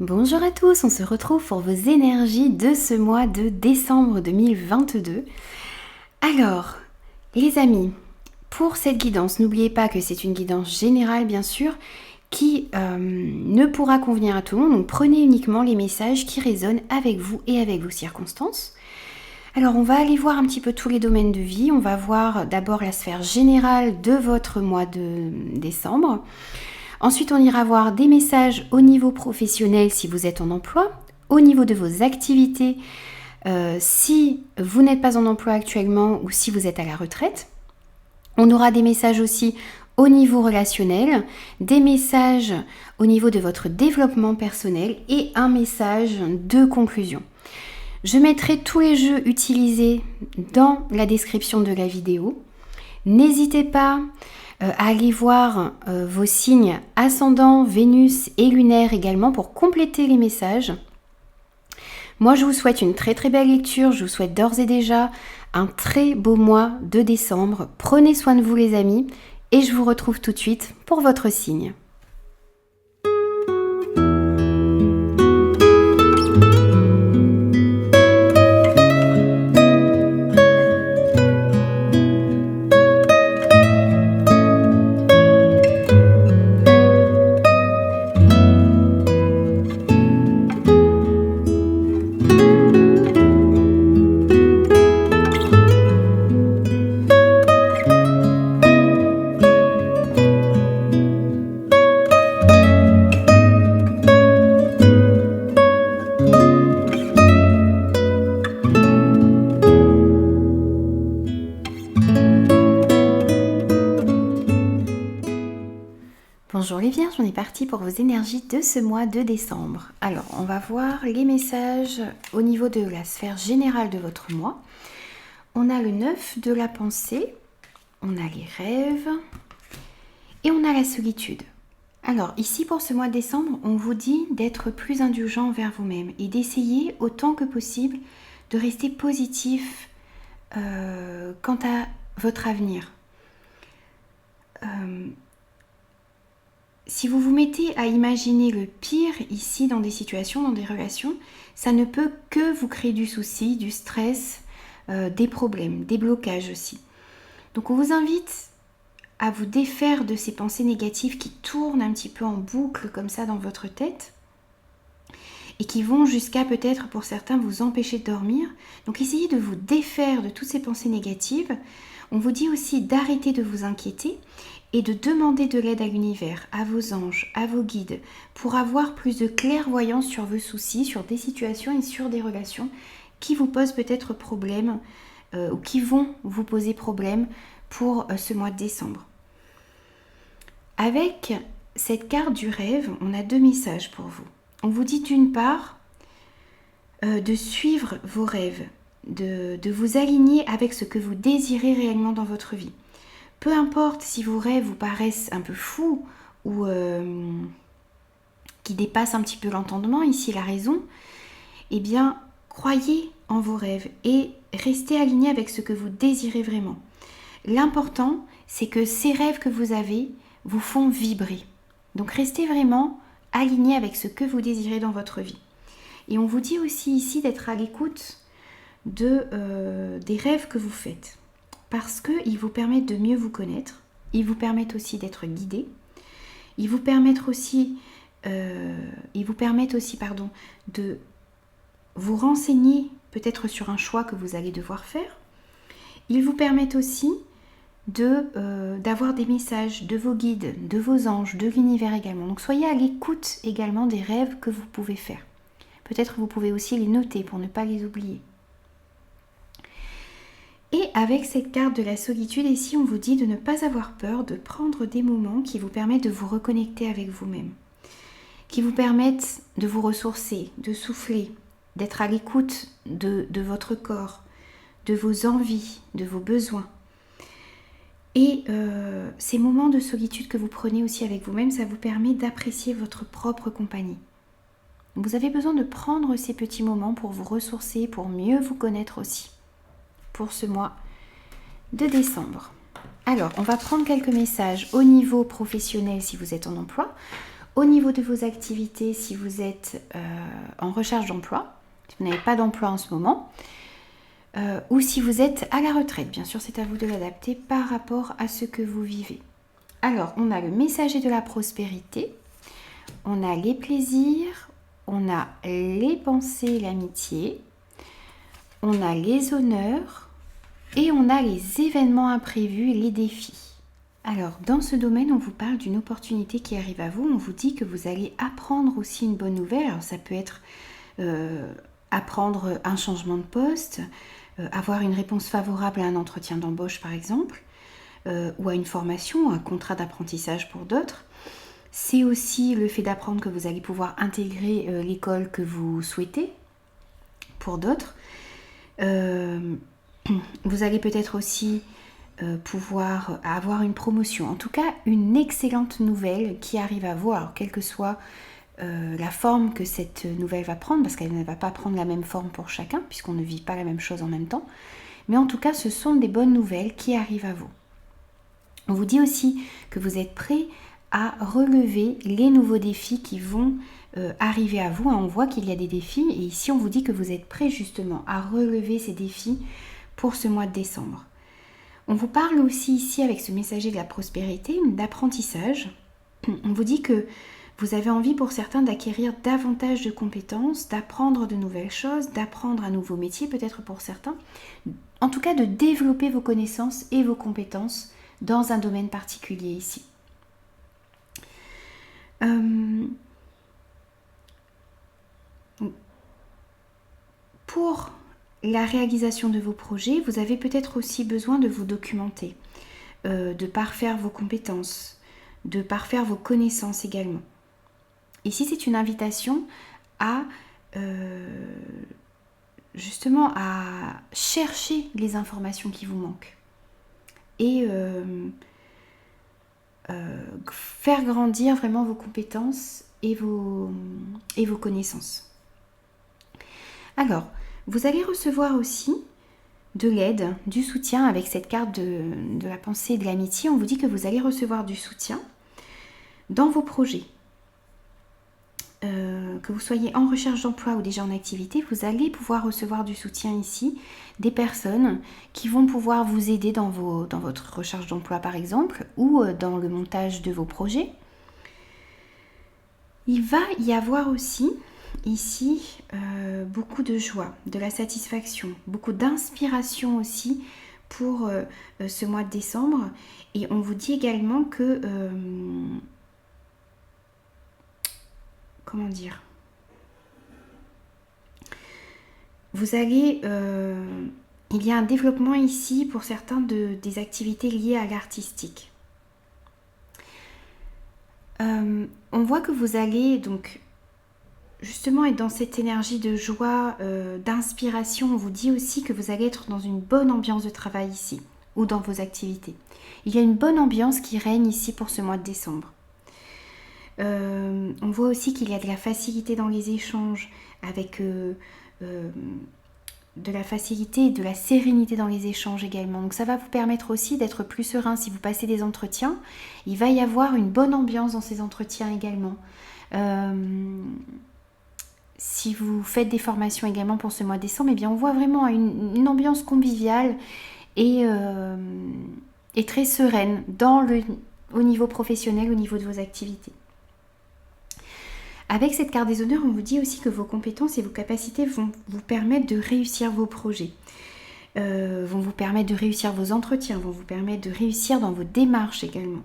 Bonjour à tous, on se retrouve pour vos énergies de ce mois de décembre 2022. Alors, les amis, pour cette guidance, n'oubliez pas que c'est une guidance générale bien sûr, qui ne pourra convenir à tout le monde, donc prenez uniquement les messages qui résonnent avec vous et avec vos circonstances. Alors on va aller voir un petit peu tous les domaines de vie, on va voir d'abord la sphère générale de votre mois de décembre. Ensuite, on ira voir des messages au niveau professionnel si vous êtes en emploi, au niveau de vos activités si vous n'êtes pas en emploi actuellement ou si vous êtes à la retraite. On aura des messages aussi au niveau relationnel, des messages au niveau de votre développement personnel et un message de conclusion. Je mettrai tous les jeux utilisés dans la description de la vidéo. N'hésitez pas à aller voir vos signes ascendant, Vénus et lunaire également pour compléter les messages. Moi, je vous souhaite une très très belle lecture. Je vous souhaite d'ores et déjà un très beau mois de décembre. Prenez soin de vous les amis et je vous retrouve tout de suite pour votre signe. Bonjour les Vierges, on est parti pour vos énergies de ce mois de décembre. Alors, on va voir les messages au niveau de la sphère générale de votre mois. On a le 9 de la pensée, on a les rêves et on a la solitude. Alors, ici pour ce mois de décembre, on vous dit d'être plus indulgent envers vous-même et d'essayer autant que possible de rester positif quant à votre avenir. Si vous vous mettez à imaginer le pire ici dans des situations, dans des relations, ça ne peut que vous créer du souci, du stress, des problèmes, des blocages aussi. Donc on vous invite à vous défaire de ces pensées négatives qui tournent un petit peu en boucle comme ça dans votre tête et qui vont jusqu'à peut-être pour certains vous empêcher de dormir. Donc essayez de vous défaire de toutes ces pensées négatives. On vous dit aussi d'arrêter de vous inquiéter et de demander de l'aide à l'univers, à vos anges, à vos guides, pour avoir plus de clairvoyance sur vos soucis, sur des situations et sur des relations qui vous posent peut-être problème ou qui vont vous poser problème pour ce mois de décembre. Avec cette carte du rêve, on a deux messages pour vous. On vous dit d'une part de suivre vos rêves, de vous aligner avec ce que vous désirez réellement dans votre vie. Peu importe si vos rêves vous paraissent un peu fous ou qui dépassent un petit peu l'entendement, ici la raison, eh bien, croyez en vos rêves et restez aligné avec ce que vous désirez vraiment. L'important, c'est que ces rêves que vous avez vous font vibrer. Donc, restez vraiment aligné avec ce que vous désirez dans votre vie. Et on vous dit aussi ici d'être à l'écoute des rêves que vous faites. Parce qu'ils vous permettent de mieux vous connaître, ils vous permettent aussi d'être guidés, ils vous permettent aussi, de vous renseigner peut-être sur un choix que vous allez devoir faire. Ils vous permettent aussi d'avoir des messages de vos guides, de vos anges, de l'univers également. Donc soyez à l'écoute également des rêves que vous pouvez faire. Peut-être vous pouvez aussi les noter pour ne pas les oublier. Et avec cette carte de la solitude, ici on vous dit de ne pas avoir peur, de prendre des moments qui vous permettent de vous reconnecter avec vous-même, qui vous permettent de vous ressourcer, de souffler, d'être à l'écoute de votre corps, de vos envies, de vos besoins. Et ces moments de solitude que vous prenez aussi avec vous-même, ça vous permet d'apprécier votre propre compagnie. Vous avez besoin de prendre ces petits moments pour vous ressourcer, pour mieux vous connaître aussi. Pour ce mois de décembre. Alors, on va prendre quelques messages au niveau professionnel si vous êtes en emploi, Au niveau de vos activités, si vous êtes en recherche d'emploi, si vous n'avez pas d'emploi en ce moment, ou si vous êtes à la retraite, bien sûr c'est à vous de l'adapter par rapport à ce que vous vivez. Alors, on a le messager de la prospérité, on a les plaisirs, on a les pensées, l'amitié, on a les honneurs et on a les événements imprévus et les défis. Alors, dans ce domaine, on vous parle d'une opportunité qui arrive à vous. On vous dit que vous allez apprendre aussi une bonne nouvelle. Alors, ça peut être apprendre un changement de poste, avoir une réponse favorable à un entretien d'embauche, par exemple, ou à une formation, un contrat d'apprentissage pour d'autres. C'est aussi le fait d'apprendre que vous allez pouvoir intégrer l'école que vous souhaitez pour d'autres. Vous allez peut-être aussi pouvoir avoir une promotion. En tout cas, une excellente nouvelle qui arrive à vous, alors quelle que soit la forme que cette nouvelle va prendre, parce qu'elle ne va pas prendre la même forme pour chacun, puisqu'on ne vit pas la même chose en même temps. Mais en tout cas, ce sont des bonnes nouvelles qui arrivent à vous. On vous dit aussi que vous êtes prêt à relever les nouveaux défis qui vont arriver à vous. On voit qu'il y a des défis et ici on vous dit que vous êtes prêt justement à relever ces défis pour ce mois de décembre. On vous parle aussi ici avec ce messager de la prospérité d'apprentissage. On vous dit que vous avez envie pour certains d'acquérir davantage de compétences, d'apprendre de nouvelles choses, d'apprendre un nouveau métier peut-être pour certains. En tout cas de développer vos connaissances et vos compétences dans un domaine particulier ici. Pour la réalisation de vos projets, vous avez peut-être aussi besoin de vous documenter, de parfaire vos compétences, de parfaire vos connaissances également. Ici, c'est une invitation à justement à chercher les informations qui vous manquent et faire grandir vraiment vos compétences et vos connaissances. Alors, vous allez recevoir aussi de l'aide, du soutien avec cette carte de la pensée et de l'amitié. On vous dit que vous allez recevoir du soutien dans vos projets. Que vous soyez en recherche d'emploi ou déjà en activité, vous allez pouvoir recevoir du soutien ici, des personnes qui vont pouvoir vous aider dans votre recherche d'emploi par exemple, ou dans le montage de vos projets. Il va y avoir aussi ici beaucoup de joie, de la satisfaction, beaucoup d'inspiration aussi pour ce mois de décembre. Et on vous dit également que comment dire, vous allez il y a un développement ici pour certains des activités liées à l'artistique. On voit que vous allez donc justement être dans cette énergie de joie, d'inspiration. On vous dit aussi que vous allez être dans une bonne ambiance de travail ici ou dans vos activités. Il y a une bonne ambiance qui règne ici pour ce mois de décembre. On voit aussi qu'il y a de la facilité dans les échanges, avec de la facilité et de la sérénité dans les échanges également. Donc ça va vous permettre aussi d'être plus serein si vous passez des entretiens. Il va y avoir une bonne ambiance dans ces entretiens également. Si vous faites des formations également pour ce mois de décembre, eh bien on voit vraiment une ambiance conviviale et très sereine au niveau professionnel, au niveau de vos activités. Avec cette carte des honneurs, on vous dit aussi que vos compétences et vos capacités vont vous permettre de réussir vos projets, vont vous permettre de réussir vos entretiens, vont vous permettre de réussir dans vos démarches également.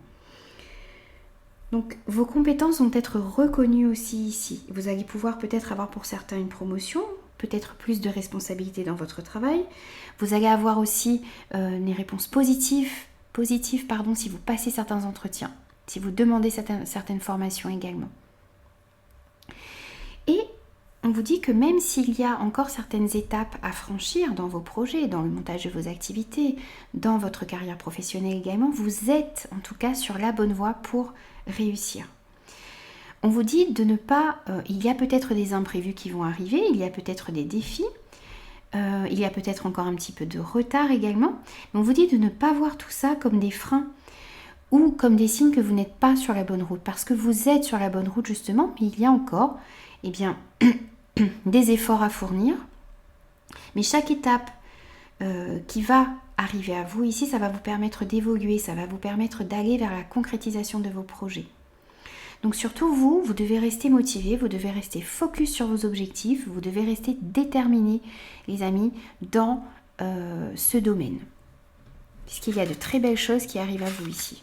Donc vos compétences vont être reconnues aussi ici. Vous allez pouvoir peut-être avoir pour certains une promotion, peut-être plus de responsabilités dans votre travail. Vous allez avoir aussi des réponses positives si vous passez certains entretiens, si vous demandez certaines formations également. Et on vous dit que même s'il y a encore certaines étapes à franchir dans vos projets, dans le montage de vos activités, dans votre carrière professionnelle également, vous êtes en tout cas sur la bonne voie pour réussir. On vous dit de ne pas... il y a peut-être des imprévus qui vont arriver, il y a peut-être des défis, il y a peut-être encore un petit peu de retard également, mais on vous dit de ne pas voir tout ça comme des freins ou comme des signes que vous n'êtes pas sur la bonne route, parce que vous êtes sur la bonne route justement, mais il y a encore des efforts à fournir. Mais chaque étape qui va arriver à vous ici, ça va vous permettre d'évoluer, ça va vous permettre d'aller vers la concrétisation de vos projets. Donc surtout vous devez rester motivé, vous devez rester focus sur vos objectifs, vous devez rester déterminé, les amis, dans ce domaine. Puisqu'il y a de très belles choses qui arrivent à vous ici.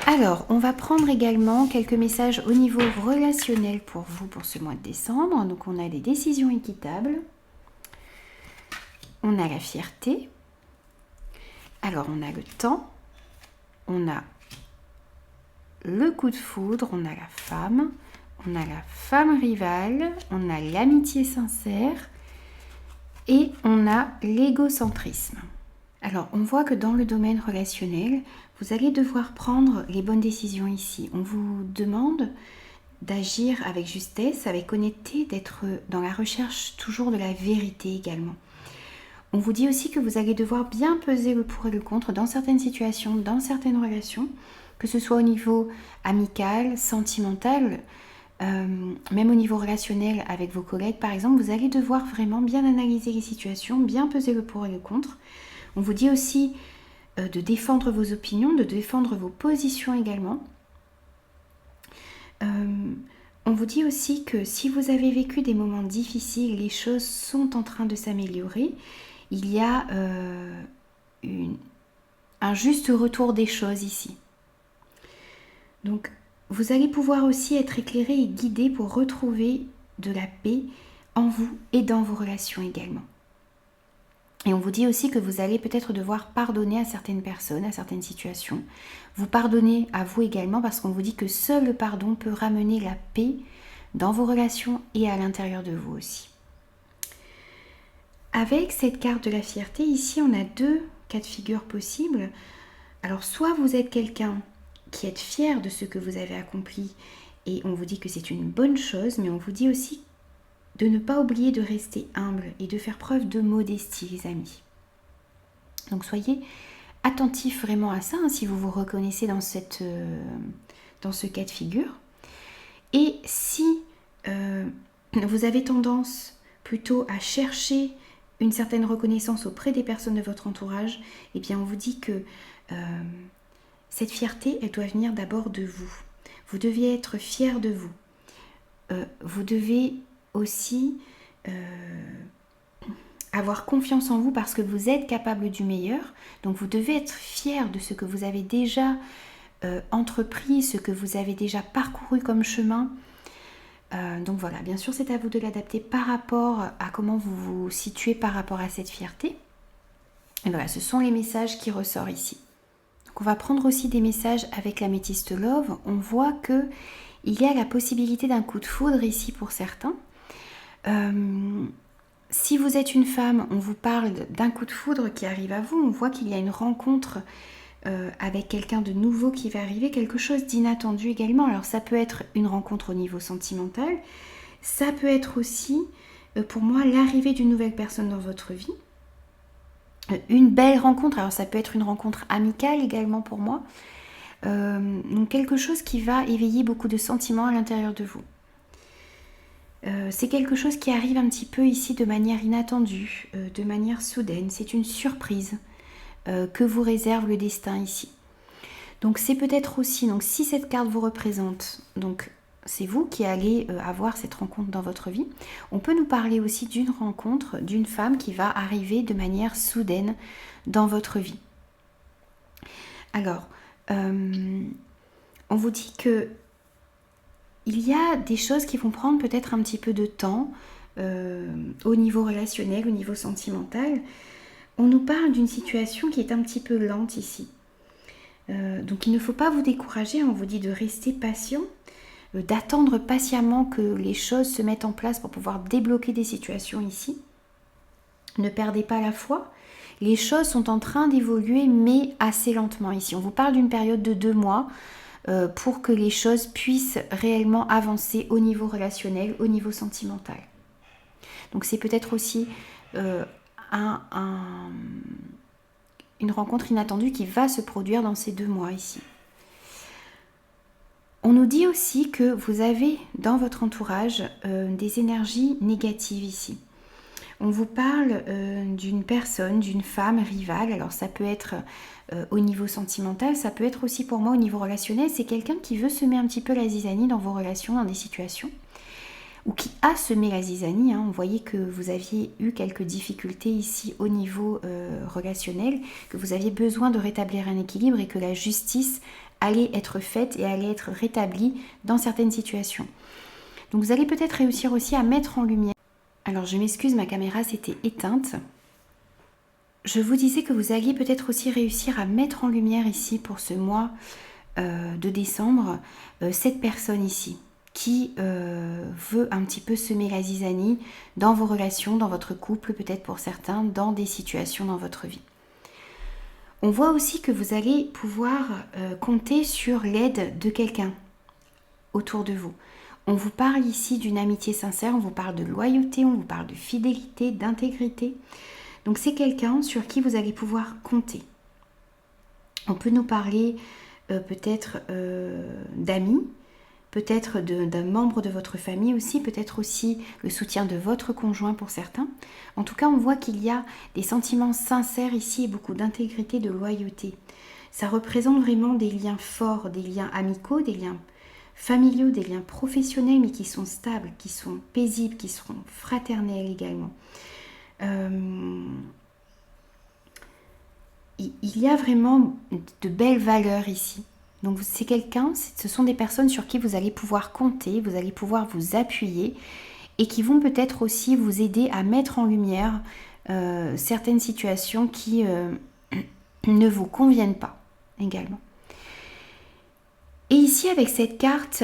Alors, on va prendre également quelques messages au niveau relationnel pour vous pour ce mois de décembre. Donc on a les décisions équitables, on a la fierté, alors on a le temps, on a le coup de foudre, on a la femme rivale, on a l'amitié sincère et on a l'égocentrisme. Alors, on voit que dans le domaine relationnel, vous allez devoir prendre les bonnes décisions ici. On vous demande d'agir avec justesse, avec honnêteté, d'être dans la recherche toujours de la vérité également. On vous dit aussi que vous allez devoir bien peser le pour et le contre dans certaines situations, dans certaines relations, que ce soit au niveau amical, sentimental, même au niveau relationnel avec vos collègues par exemple, vous allez devoir vraiment bien analyser les situations, bien peser le pour et le contre. On vous dit aussi de défendre vos opinions, de défendre vos positions également. On vous dit aussi que si vous avez vécu des moments difficiles, les choses sont en train de s'améliorer. Il y a un juste retour des choses ici. Donc, vous allez pouvoir aussi être éclairé et guidé pour retrouver de la paix en vous et dans vos relations également. Et on vous dit aussi que vous allez peut-être devoir pardonner à certaines personnes, à certaines situations. Vous pardonnez à vous également parce qu'on vous dit que seul le pardon peut ramener la paix dans vos relations et à l'intérieur de vous aussi. Avec cette carte de la fierté, ici on a deux cas de figure possibles. Alors soit vous êtes quelqu'un qui est fier de ce que vous avez accompli et on vous dit que c'est une bonne chose, mais on vous dit aussi de ne pas oublier de rester humble et de faire preuve de modestie, les amis. Donc soyez attentifs vraiment à ça, si vous vous reconnaissez dans ce cas de figure. Et si vous avez tendance plutôt à chercher une certaine reconnaissance auprès des personnes de votre entourage, eh bien on vous dit que cette fierté, elle doit venir d'abord de vous. Vous devez être fier de vous. Vous devez aussi avoir confiance en vous parce que vous êtes capable du meilleur. Donc vous devez être fier de ce que vous avez déjà entrepris, ce que vous avez déjà parcouru comme chemin. Donc voilà, bien sûr c'est à vous de l'adapter par rapport à comment vous vous situez par rapport à cette fierté. Et voilà, ce sont les messages qui ressortent ici. Donc on va prendre aussi des messages avec l'améthyste Love. On voit que il y a la possibilité d'un coup de foudre ici pour certains. Si vous êtes une femme, on vous parle d'un coup de foudre qui arrive à vous. On voit qu'il y a une rencontre avec quelqu'un de nouveau qui va arriver, quelque chose d'inattendu également. Alors ça peut être une rencontre au niveau sentimental, ça peut être aussi pour moi l'arrivée d'une nouvelle personne dans votre vie, une belle rencontre. Alors ça peut être une rencontre amicale également pour moi, donc quelque chose qui va éveiller beaucoup de sentiments à l'intérieur de vous. C'est quelque chose qui arrive un petit peu ici de manière inattendue, de manière soudaine. C'est une surprise que vous réserve le destin ici. Donc c'est peut-être aussi, donc si cette carte vous représente, donc c'est vous qui allez avoir cette rencontre dans votre vie. On peut nous parler aussi d'une rencontre d'une femme qui va arriver de manière soudaine dans votre vie. Alors, on vous dit que il y a des choses qui vont prendre peut-être un petit peu de temps au niveau relationnel, au niveau sentimental. On nous parle d'une situation qui est un petit peu lente ici. Donc il ne faut pas vous décourager, on vous dit de rester patient, d'attendre patiemment que les choses se mettent en place pour pouvoir débloquer des situations ici. Ne perdez pas la foi. Les choses sont en train d'évoluer, mais assez lentement ici. On vous parle d'une période de 2 mois pour que les choses puissent réellement avancer au niveau relationnel, au niveau sentimental. Donc c'est peut-être aussi une rencontre inattendue qui va se produire dans ces 2 mois ici. On nous dit aussi que vous avez dans votre entourage des énergies négatives ici. On vous parle d'une personne, d'une femme rivale. Alors ça peut être au niveau sentimental, ça peut être aussi pour moi au niveau relationnel. C'est quelqu'un qui veut semer un petit peu la zizanie dans vos relations, dans des situations. Ou qui a semé la zizanie. On voyait que vous aviez eu quelques difficultés ici au niveau relationnel, que vous aviez besoin de rétablir un équilibre et que la justice allait être faite et allait être rétablie dans certaines situations. Donc vous allez peut-être réussir aussi à mettre en lumière. Alors je m'excuse, ma caméra s'était éteinte. Je vous disais que vous alliez peut-être aussi réussir à mettre en lumière ici pour ce mois de décembre cette personne ici qui veut un petit peu semer la zizanie dans vos relations, dans votre couple, peut-être pour certains, dans des situations dans votre vie. On voit aussi que vous allez pouvoir compter sur l'aide de quelqu'un autour de vous. On vous parle ici d'une amitié sincère, on vous parle de loyauté, on vous parle de fidélité, d'intégrité. Donc c'est quelqu'un sur qui vous allez pouvoir compter. On peut nous parler peut-être d'amis, peut-être d'un membre de votre famille aussi, peut-être aussi le soutien de votre conjoint pour certains. En tout cas, on voit qu'il y a des sentiments sincères ici et beaucoup d'intégrité, de loyauté. Ça représente vraiment des liens forts, des liens amicaux, des liens familiaux, des liens professionnels, mais qui sont stables, qui sont paisibles, qui seront fraternels également. Il y a vraiment de belles valeurs ici. Donc c'est quelqu'un, ce sont des personnes sur qui vous allez pouvoir compter, vous allez pouvoir vous appuyer et qui vont peut-être aussi vous aider à mettre en lumière certaines situations qui ne vous conviennent pas également. Et ici avec cette carte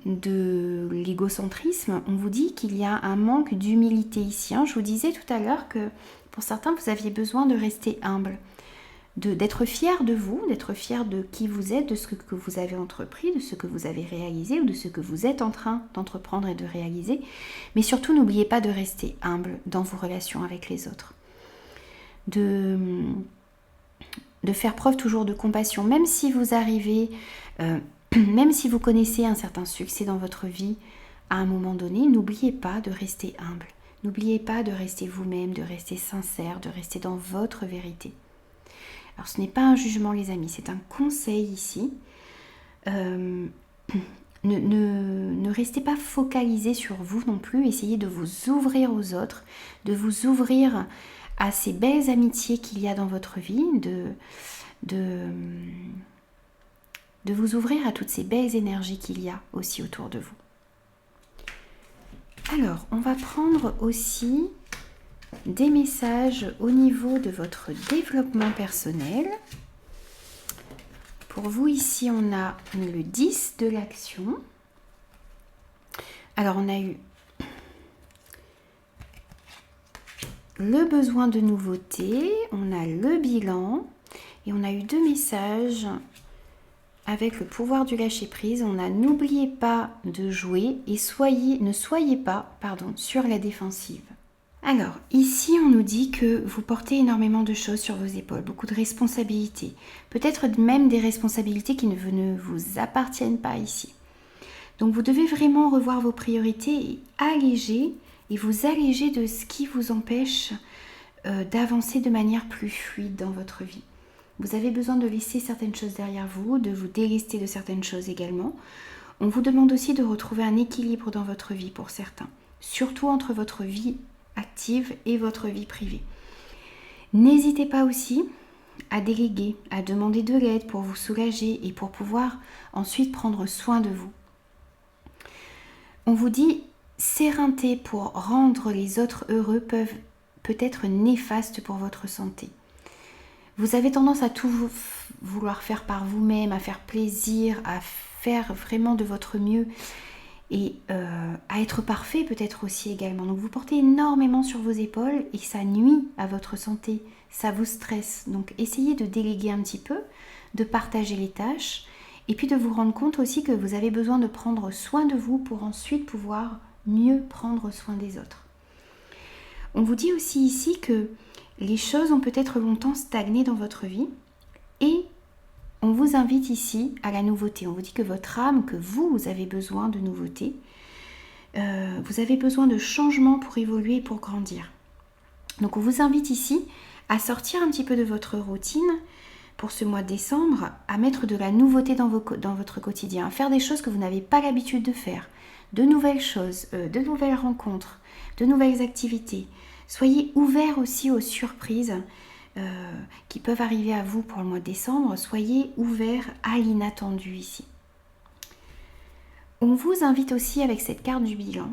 de l'égocentrisme, on vous dit qu'il y a un manque d'humilité ici. Je vous disais tout à l'heure que pour certains vous aviez besoin de rester humble. D'être fier de vous, d'être fier de qui vous êtes, de ce que vous avez entrepris, de ce que vous avez réalisé ou de ce que vous êtes en train d'entreprendre et de réaliser. Mais surtout, n'oubliez pas de rester humble dans vos relations avec les autres. De faire preuve toujours de compassion, même si vous arrivez, même si vous connaissez un certain succès dans votre vie, à un moment donné, n'oubliez pas de rester humble. N'oubliez pas de rester vous-même, de rester sincère, de rester dans votre vérité. Alors ce n'est pas un jugement les amis, c'est un conseil ici. Ne restez pas focalisé sur vous non plus, essayez de vous ouvrir aux autres, de vous ouvrir à ces belles amitiés qu'il y a dans votre vie, de vous ouvrir à toutes ces belles énergies qu'il y a aussi autour de vous. Alors, on va prendre aussi des messages au niveau de votre développement personnel. Pour vous, ici, on a le 10 de l'action. Alors, on a eu le besoin de nouveauté, on a le bilan et on a eu 2 messages avec le pouvoir du lâcher-prise. On a n'oubliez pas de jouer et ne soyez pas sur la défensive. Alors, ici, on nous dit que vous portez énormément de choses sur vos épaules, beaucoup de responsabilités, peut-être même des responsabilités qui ne vous appartiennent pas ici. Donc, vous devez vraiment revoir vos priorités et vous alléger de ce qui vous empêche d'avancer de manière plus fluide dans votre vie. Vous avez besoin de laisser certaines choses derrière vous, de vous délester de certaines choses également. On vous demande aussi de retrouver un équilibre dans votre vie pour certains, surtout entre votre vie active et votre vie privée. N'hésitez pas aussi à déléguer, à demander de l'aide pour vous soulager et pour pouvoir ensuite prendre soin de vous. On vous dit s'éreinter pour rendre les autres heureux peut être néfaste pour votre santé. Vous avez tendance à tout vouloir faire par vous-même, à faire plaisir, à faire vraiment de votre mieux et à être parfait peut-être aussi également. Donc vous portez énormément sur vos épaules et ça nuit à votre santé, ça vous stresse. Donc essayez de déléguer un petit peu, de partager les tâches et puis de vous rendre compte aussi que vous avez besoin de prendre soin de vous pour ensuite pouvoir mieux prendre soin des autres. On vous dit aussi ici que les choses ont peut-être longtemps stagné dans votre vie et on vous invite ici à la nouveauté. On vous dit que votre âme, que vous avez besoin de nouveauté. Vous avez besoin de changement pour évoluer et pour grandir. Donc on vous invite ici à sortir un petit peu de votre routine pour ce mois de décembre, à mettre de la nouveauté dans votre quotidien, à faire des choses que vous n'avez pas l'habitude de faire, de nouvelles choses, de nouvelles rencontres, de nouvelles activités. Soyez ouverts aussi aux surprises qui peuvent arriver à vous pour le mois de décembre. Soyez ouverts à l'inattendu ici. On vous invite aussi avec cette carte du bilan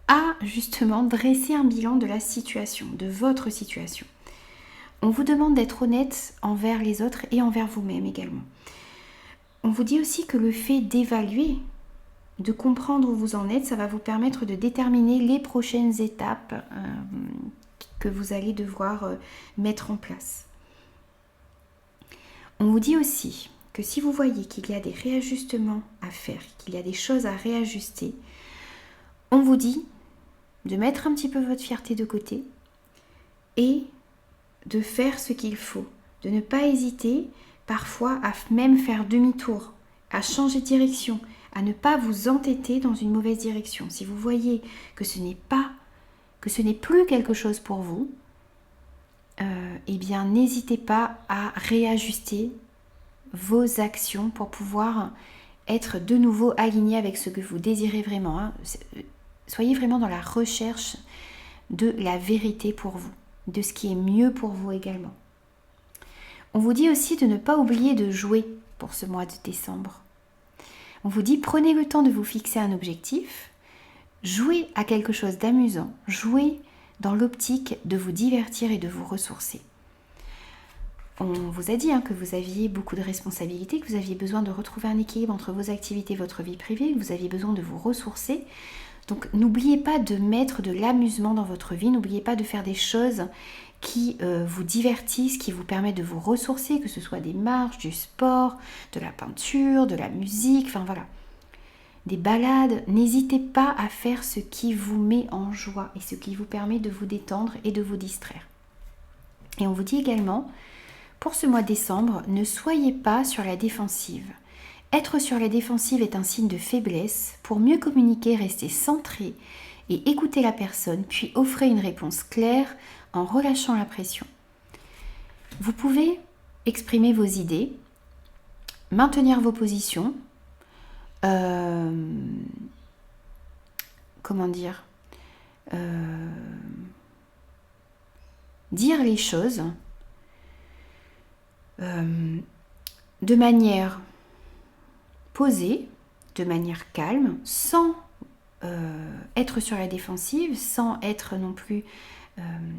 à justement dresser un bilan de la situation, de votre situation. On vous demande d'être honnête envers les autres et envers vous-même également. On vous dit aussi que le fait d'évaluer, de comprendre où vous en êtes, ça va vous permettre de déterminer les prochaines étapes que vous allez devoir mettre en place. On vous dit aussi que si vous voyez qu'il y a des réajustements à faire, qu'il y a des choses à réajuster, on vous dit de mettre un petit peu votre fierté de côté et de faire ce qu'il faut, de ne pas hésiter parfois à même faire demi-tour, à changer de direction, à ne pas vous entêter dans une mauvaise direction. Si vous voyez que ce n'est plus quelque chose pour vous, eh bien n'hésitez pas à réajuster vos actions pour pouvoir être de nouveau aligné avec ce que vous désirez vraiment. Soyez vraiment dans la recherche de la vérité pour vous, de ce qui est mieux pour vous également. On vous dit aussi de ne pas oublier de jouer pour ce mois de décembre. On vous dit prenez le temps de vous fixer un objectif, jouez à quelque chose d'amusant, jouez dans l'optique de vous divertir et de vous ressourcer. On vous a dit que vous aviez beaucoup de responsabilités, que vous aviez besoin de retrouver un équilibre entre vos activités et votre vie privée, que vous aviez besoin de vous ressourcer. Donc n'oubliez pas de mettre de l'amusement dans votre vie, n'oubliez pas de faire des choses qui vous divertissent, qui vous permettent de vous ressourcer, que ce soit des marches, du sport, de la peinture, de la musique, enfin voilà, des balades. N'hésitez pas à faire ce qui vous met en joie et ce qui vous permet de vous détendre et de vous distraire. Et on vous dit également, pour ce mois de décembre, ne soyez pas sur la défensive. Être sur la défensive est un signe de faiblesse. Pour mieux communiquer, restez centré et écoutez la personne, puis offrez une réponse claire en relâchant la pression. Vous pouvez exprimer vos idées, maintenir vos positions, dire les choses de manière posée, de manière calme, sans être sur la défensive, sans être non plus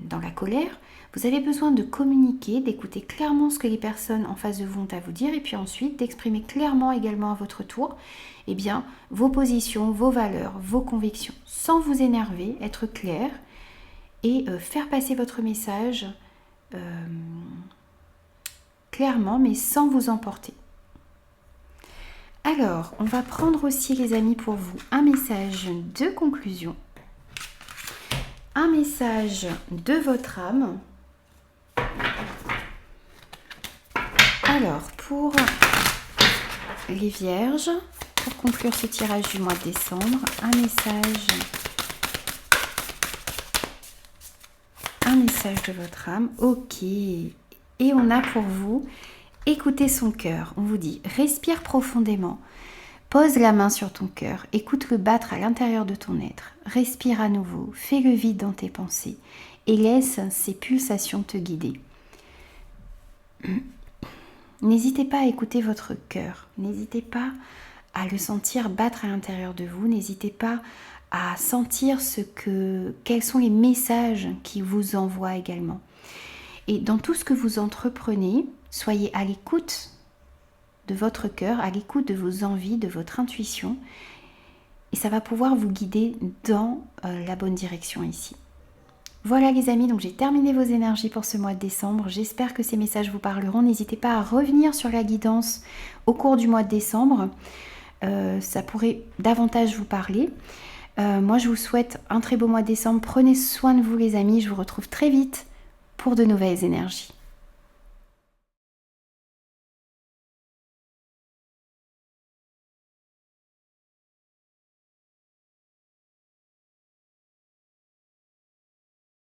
dans la colère. Vous avez besoin de communiquer, d'écouter clairement ce que les personnes en face de vous ont à vous dire et puis ensuite d'exprimer clairement également à votre tour vos positions, vos valeurs, vos convictions, sans vous énerver, être clair et faire passer votre message clairement mais sans vous emporter. Alors, on va prendre aussi les amis pour vous un message de conclusion, un message de votre âme. Alors, pour les vierges, pour conclure ce tirage du mois de décembre, un message de votre âme. Ok. Et on a pour vous, écoutez son cœur. On vous dit, respire profondément. Pose la main sur ton cœur, écoute-le battre à l'intérieur de ton être. Respire à nouveau, fais le vide dans tes pensées et laisse ces pulsations te guider. N'hésitez pas à écouter votre cœur, n'hésitez pas à le sentir battre à l'intérieur de vous, n'hésitez pas à sentir quels sont les messages qu'il vous envoie également. Et dans tout ce que vous entreprenez, soyez à l'écoute de votre cœur, à l'écoute de vos envies, de votre intuition. Et ça va pouvoir vous guider dans la bonne direction ici. Voilà les amis, donc j'ai terminé vos énergies pour ce mois de décembre. J'espère que ces messages vous parleront. N'hésitez pas à revenir sur la guidance au cours du mois de décembre. Ça pourrait davantage vous parler. Moi, je vous souhaite un très beau mois de décembre. Prenez soin de vous les amis. Je vous retrouve très vite pour de nouvelles énergies.